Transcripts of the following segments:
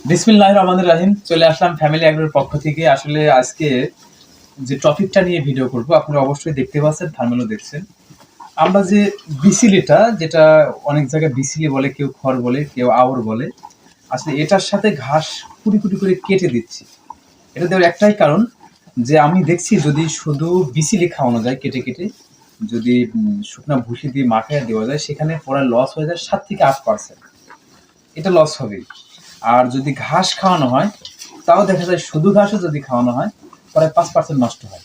বিসমিল্লাহির রহমানির রহিম। চলে আসলাম ফ্যামিলি অ্যাগ্রোর পক্ষ থেকে। আসলে আজকে যে টপিকটা নিয়ে ভিডিও করব, আপনারা অবশ্যই দেখতে পাচ্ছেন, থাম্বনেলও দেখছেন। আমরা যে বিসিলিটা, যেটা অনেক জায়গায় বিসিলি বলে, কেউ খড় বলে, কেউ আওর বলে, আসলে এটার সাথে ঘাস কুটি কুটি করে কেটে দিচ্ছি। এটা দেওয়ার একটাই কারণ যে আমি দেখছি যদি শুধু বিসিলি খাওয়ানো যায় কেটে কেটে, যদি শুকনা ভুসি দিয়ে মাখায় দেওয়া যায়, সেখানে পরে লস হয়ে যায় 7 থেকে 8%। এটা লস হবেই। আর যদি ঘাস খাওয়ানো হয়, তাও দেখা যায় শুধু ঘাসও যদি খাওয়ানো হয়, প্রায় 5% নষ্ট হয়।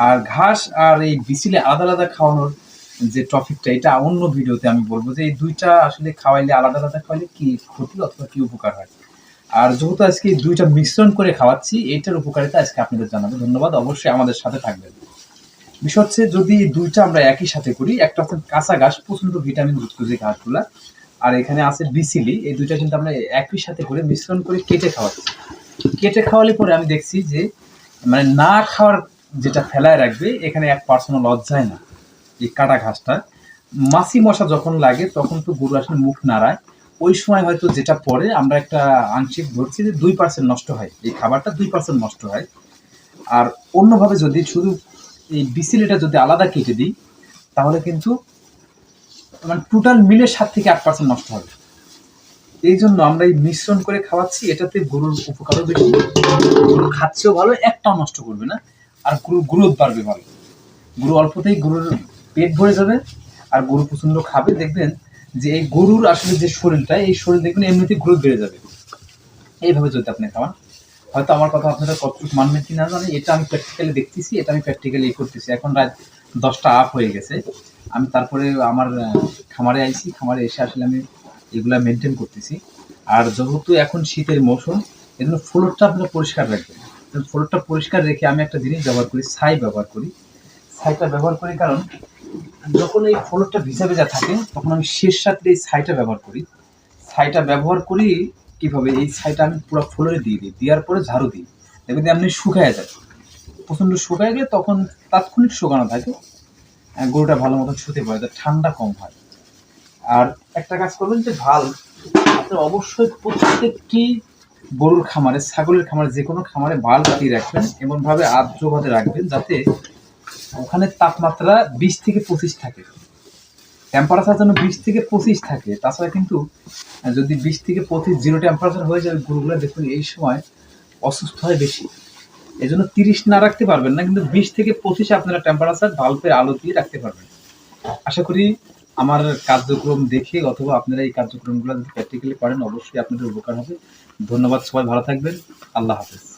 আর ঘাস আর এই বিচিলে আলাদা আলাদা খাওয়ানোর যে টপিকটা, এটা অন্য ভিডিওতে আমি বলবো যে এই দুইটা আসলে খাওয়াইলে, আলাদা আলাদা খাওয়াইলে কি ক্ষতি অথবা কি উপকার হয়। আর যেহেতু আজকে এই দুইটা মিশ্রণ করে খাওয়াচ্ছি, এইটার উপকারিতা আজকে আপনাদের জানাবো। ধন্যবাদ, অবশ্যই আমাদের সাথে থাকবেন। বিষয় হচ্ছে, যদি দুইটা আমরা একই সাথে করি, একটা হচ্ছে কাঁচা ঘাস, প্রচন্ড ভিটামিন যুক্ত যে ঘাসগুলা, আর এখানে আছে বিসিলি, এই দুইটা কিন্তু আমরা একই সাথে করে মিশ্রণ করে কেটে খাওয়াচ্ছি। কেটে খাওয়ালে পরে আমি দেখছি যে মানে না খাওয়ার যেটা ফেলায় রাখবে, এখানে 1% লস যায় না। এই কাটা ঘাসটা মাছি মশা যখন লাগে, তখন তো গরু আসলে মুখ নাড়ায়, ওই সময় হয়তো যেটা পরে আমরা একটা আংশিক ধরছি যে 2% নষ্ট হয়, এই খাবারটা 2% নষ্ট হয়। আর অন্যভাবে যদি শুধু এই বিসিলিটা যদি আলাদা কেটে দিই, তাহলে কিন্তু মানে টোটাল মিলে 7 থেকে 8% নষ্ট হবে। এই জন্য আমরা এই মিশ্রণ করে খাওয়াচ্ছি, এটাতে গরুর উপকারও বেশি, গরু খাচ্ছেও ভালো, একটাও নষ্ট করবে না, আর গরুর গ্রোথ বাড়বে ভালো। গরু অল্পতেই গরুর পেট ভরে যাবে, আর গরু প্রচন্ড খাবে। দেখবেন যে এই গরুর আসলে যে শরীরটা, এই শরীর দেখবেন এমনিতেই গ্রোথ বেড়ে যাবে এইভাবে যদি আপনি খাওয়ান। হয়তো আমার কথা আপনারা কতটুকু মানবেন কি না জানি, এটা আমি প্র্যাকটিক্যালি দেখতেছি, এটা আমি প্র্যাকটিক্যালি করতেছি। এখন রাত 10টা আপ হয়ে গেছে, আমি তারপরে আমার খামারে আইছি, খামারে এসে আসলে আমি এগুলা মেনটেন করতেছি। আর যেহেতু এখন শীতের মৌসুম, এই জন্য ফ্লোরটা আপনারা পরিষ্কার রাখবেন। ফ্লোরটা পরিষ্কার রেখে আমি একটা জিনিস ব্যবহার করি, ছাই ব্যবহার করি। ছাইটা ব্যবহার করি কারণ যখন এই ফ্লোরটা ভিজা ভেজা থাকে, তখন আমি শেষ রাত্রে এই ছাইটা ব্যবহার করি। ছাইটা ব্যবহার করি কিভাবে, এই ছাইটা আমি পুরো ফ্লোরে দিয়ে দিই, দেওয়ার পরে ঝাড়ু দিই, দেখবেন এমনি শুকায় যায়। প্রচণ্ড শুকায় গেলে তখন তাৎক্ষণিক শুকানো থাকে, গরুটা ভালো মতন শুতে পারে, ঠান্ডা কম হয়। আর একটা কাজ করবেন যে আপনি অবশ্যই প্রত্যেকটি গরুর খামারে, ছাগলের খামারে, যে কোনো খামারে বাল্ব দিয়ে রাখবেন, এমনভাবে আর্দ্রভাবে রাখবেন যাতে ওখানে তাপমাত্রা 20 থেকে 25 থাকে, টেম্পারেচার যেন 20 থেকে 25 থাকে। তাছাড়া কিন্তু যদি 20 থেকে 25 জিরো টেম্পারেচার হয়ে যায়, গরুগুলো দেখুন এই সময় অসুস্থ হয় বেশি। এই জন্য 30 না রাখতে পারবেন না, কিন্তু 20 থেকে 25 আপনারা টেম্পারেচার বাল্বের আলো দিয়ে রাখতে পারবেন। আশা করি আমার কার্যক্রম দেখে অথবা আপনারা এই কার্যক্রমগুলো যদি প্র্যাকটিক্যালি করেন, অবশ্যই আপনাদের উপকার হবে। ধন্যবাদ, সবাই ভালো থাকবেন। আল্লাহ হাফেজ।